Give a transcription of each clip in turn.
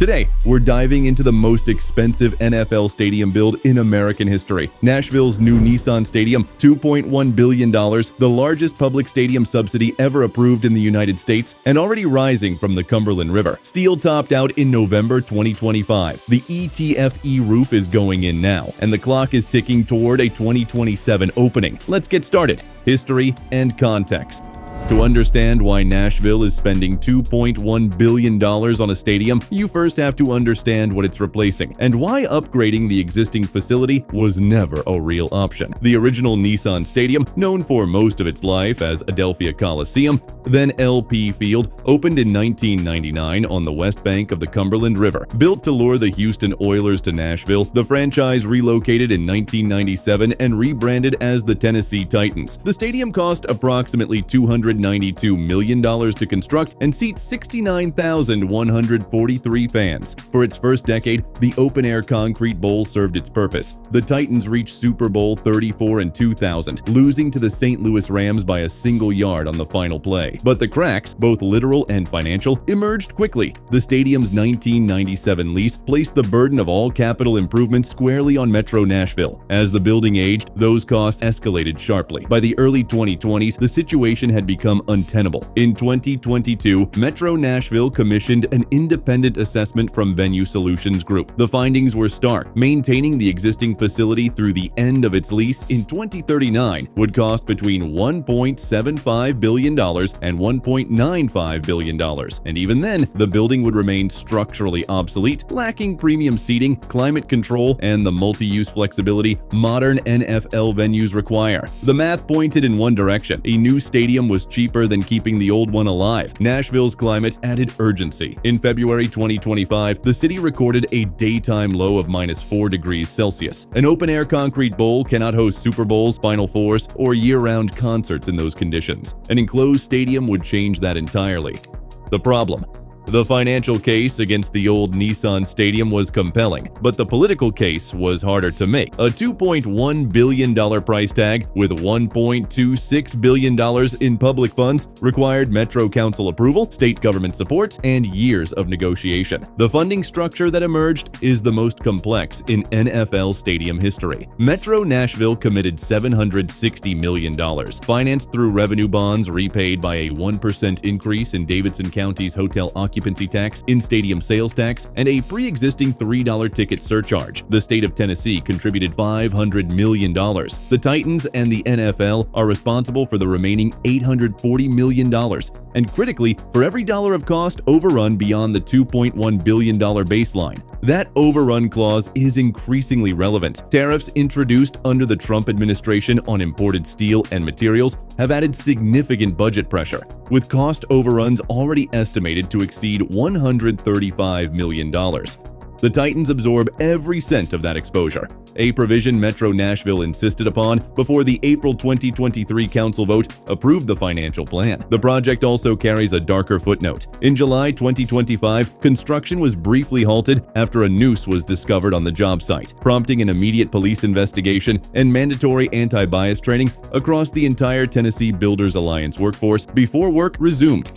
Today, we're diving into the most expensive NFL stadium build in American history. Nashville's new Nissan Stadium, $2.1 billion, the largest public stadium subsidy ever approved in the United States, and already rising from the Cumberland River. Steel topped out in November 2025. The ETFE roof is going in now, and the clock is ticking toward a 2027 opening. Let's get started. History and context. To understand why Nashville is spending $2.1 billion on a stadium, you first have to understand what it's replacing and why upgrading the existing facility was never a real option. The original Nissan Stadium, known for most of its life as Adelphia Coliseum, then LP Field, opened in 1999 on the west bank of the Cumberland River. Built to lure the Houston Oilers to Nashville, the franchise relocated in 1997 and rebranded as the Tennessee Titans. The stadium cost approximately $292 million to construct and seat 69,143 fans. For its first decade, the open-air concrete bowl served its purpose. The Titans reached Super Bowl 34 in 2000, losing to the St. Louis Rams by a single yard on the final play. But the cracks, both literal and financial, emerged quickly. The stadium's 1997 lease placed the burden of all capital improvements squarely on Metro Nashville. As the building aged, those costs escalated sharply. By the early 2020s, the situation had become untenable. In 2022, Metro Nashville commissioned an independent assessment from Venue Solutions Group. The findings were stark. Maintaining the existing facility through the end of its lease in 2039 would cost between $1.75 billion and $1.95 billion. And even then, the building would remain structurally obsolete, lacking premium seating, climate control, and the multi-use flexibility modern NFL venues require. The math pointed in one direction. A new stadium was cheaper than keeping the old one alive. Nashville's climate added urgency. In February 2025, the city recorded a daytime low of -4 degrees Celsius. An open-air concrete bowl cannot host Super Bowls, Final Fours, or year-round concerts in those conditions. An enclosed stadium would change that entirely. The problem: the financial case against the old Nissan Stadium was compelling, but the political case was harder to make. A $2.1 billion price tag with $1.26 billion in public funds required Metro Council approval, state government support, and years of negotiation. The funding structure that emerged is the most complex in NFL stadium history. Metro Nashville committed $760 million, financed through revenue bonds repaid by a 1% increase in Davidson County's hotel occupancy tax, in-stadium sales tax, and a pre-existing $3 ticket surcharge. The state of Tennessee contributed $500 million. The Titans and the NFL are responsible for the remaining $840 million. And critically, for every dollar of cost overrun beyond the $2.1 billion baseline, that overrun clause is increasingly relevant. Tariffs introduced under the Trump administration on imported steel and materials have added significant budget pressure, with cost overruns already estimated to exceed $135 million. The Titans absorb every cent of that exposure, a provision Metro Nashville insisted upon before the April 2023 council vote approved the financial plan. The project also carries a darker footnote. In July 2025, construction was briefly halted after a noose was discovered on the job site, prompting an immediate police investigation and mandatory anti-bias training across the entire Tennessee Builders Alliance workforce before work resumed.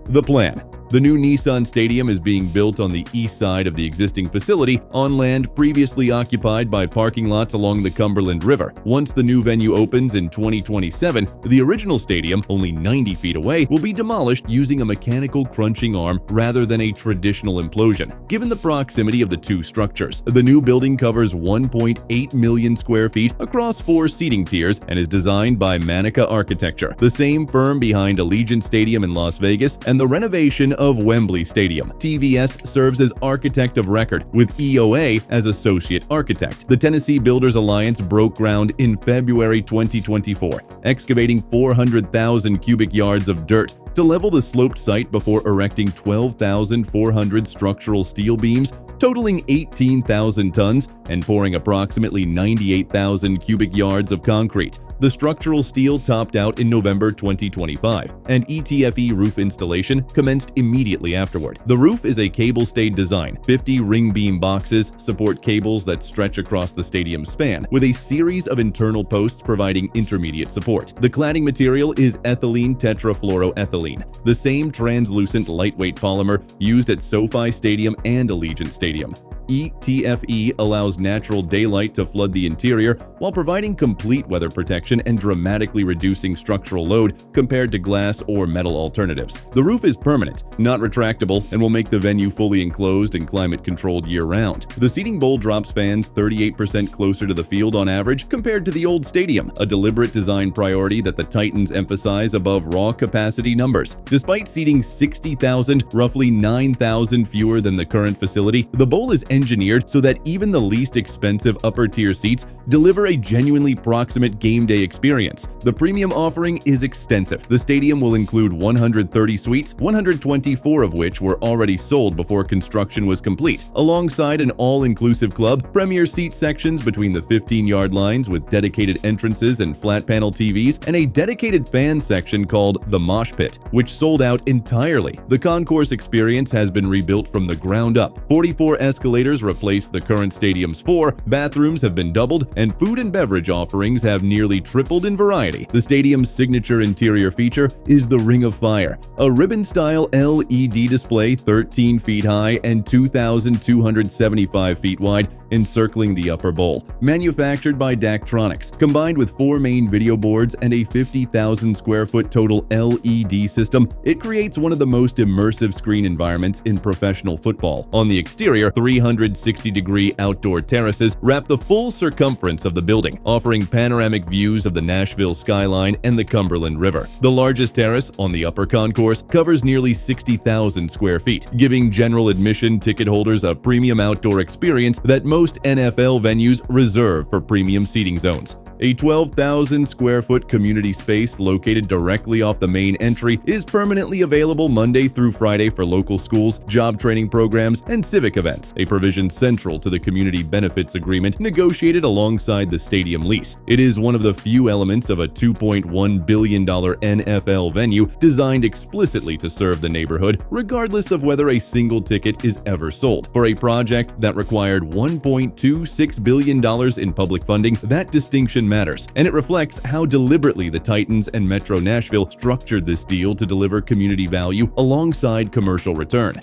The plan: the new Nissan Stadium is being built on the east side of the existing facility on land previously occupied by parking lots along the Cumberland River. Once the new venue opens in 2027, the original stadium, only 90 feet away, will be demolished using a mechanical crunching arm rather than a traditional implosion. Given the proximity of the two structures, the new building covers 1.8 million square feet across 4 seating tiers and is designed by Manica Architecture, the same firm behind Allegiant Stadium in Las Vegas and the renovation of Wembley Stadium. TVS serves as architect of record, with EOA as associate architect. The Tennessee Builders Alliance broke ground in February 2024, excavating 400,000 cubic yards of dirt to level the sloped site before erecting 12,400 structural steel beams totaling 18,000 tons and pouring approximately 98,000 cubic yards of concrete. The structural steel topped out in November 2025, and ETFE roof installation commenced immediately afterward. The roof is a cable-stayed design. 50 ring beam boxes support cables that stretch across the stadium's span, with a series of internal posts providing intermediate support. The cladding material is ethylene tetrafluoroethylene, the same translucent lightweight polymer used at SoFi Stadium and Allegiant Stadium. ETFE allows natural daylight to flood the interior while providing complete weather protection and dramatically reducing structural load compared to glass or metal alternatives. The roof is permanent, not retractable, and will make the venue fully enclosed and climate-controlled year-round. The seating bowl drops fans 38% closer to the field on average compared to the old stadium, a deliberate design priority that the Titans emphasize above raw capacity numbers. Despite seating 60,000, roughly 9,000 fewer than the current facility, the bowl is engineered so that even the least expensive upper-tier seats deliver a genuinely proximate game day experience. The premium offering is extensive. The stadium will include 130 suites, 124 of which were already sold before construction was complete, alongside an all-inclusive club, premier seat sections between the 15-yard lines with dedicated entrances and flat-panel TVs, and a dedicated fan section called the Mosh Pit, which sold out entirely. The concourse experience has been rebuilt from the ground up. 44 escalators replaced the current stadium's 4, bathrooms have been doubled, and food and beverage offerings have nearly tripled in variety. The stadium's signature interior feature is the Ring of Fire, a ribbon-style LED display 13 feet high and 2,275 feet wide, encircling the upper bowl. Manufactured by Daktronics, combined with 4 main video boards and a 50,000 square foot total LED system, it creates one of the most immersive screen environments in professional football. On the exterior, 360-degree outdoor terraces wrap the full circumference of the building, offering panoramic views of the Nashville skyline and the Cumberland River. The largest terrace, on the upper concourse, covers nearly 60,000 square feet, giving general admission ticket holders a premium outdoor experience that most NFL venues reserve for premium seating zones. A 12,000 square foot community space located directly off the main entry is permanently available Monday through Friday for local schools, job training programs, and civic events, a provision central to the community benefits agreement negotiated alongside the stadium lease. It is one of the few elements of a $2.1 billion NFL venue designed explicitly to serve the neighborhood, regardless of whether a single ticket is ever sold. For a project that required $1.26 billion in public funding, that distinction matters, and it reflects how deliberately the Titans and Metro Nashville structured this deal to deliver community value alongside commercial return.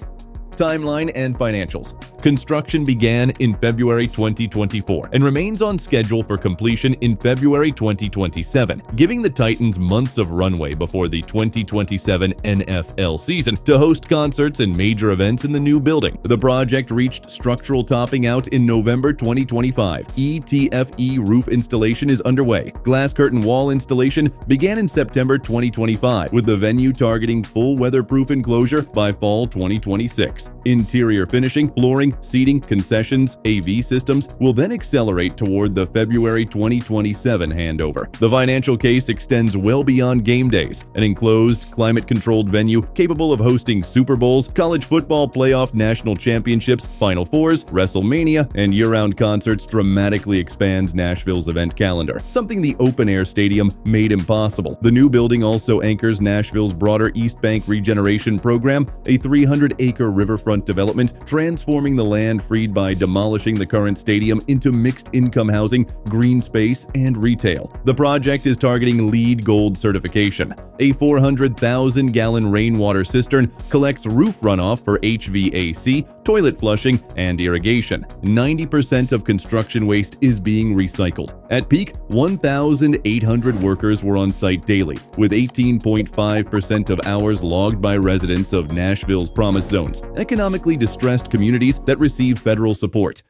Timeline and financials. Construction began in February 2024 and remains on schedule for completion in February 2027, giving the Titans months of runway before the 2027 NFL season to host concerts and major events in the new building. The project reached structural topping out in November 2025. ETFE roof installation is underway. Glass curtain wall installation began in September 2025, with the venue targeting full weatherproof enclosure by fall 2026. Interior finishing, flooring, seating, concessions, AV systems will then accelerate toward the February 2027 handover. The financial case extends well beyond game days. An enclosed, climate-controlled venue capable of hosting Super Bowls, college football playoff national championships, Final Fours, WrestleMania, and year-round concerts dramatically expands Nashville's event calendar, something the open-air stadium made impossible. The new building also anchors Nashville's broader East Bank regeneration program, a 300-acre riverfront development transforming the land freed by demolishing the current stadium into mixed-income housing, green space, and retail. The project is targeting LEED Gold certification. A 400,000-gallon rainwater cistern collects roof runoff for HVAC, toilet flushing, and irrigation. 90% of construction waste is being recycled. At peak, 1,800 workers were on site daily, with 18.5% of hours logged by residents of Nashville's Promise Zones, economically distressed communities that receive federal support.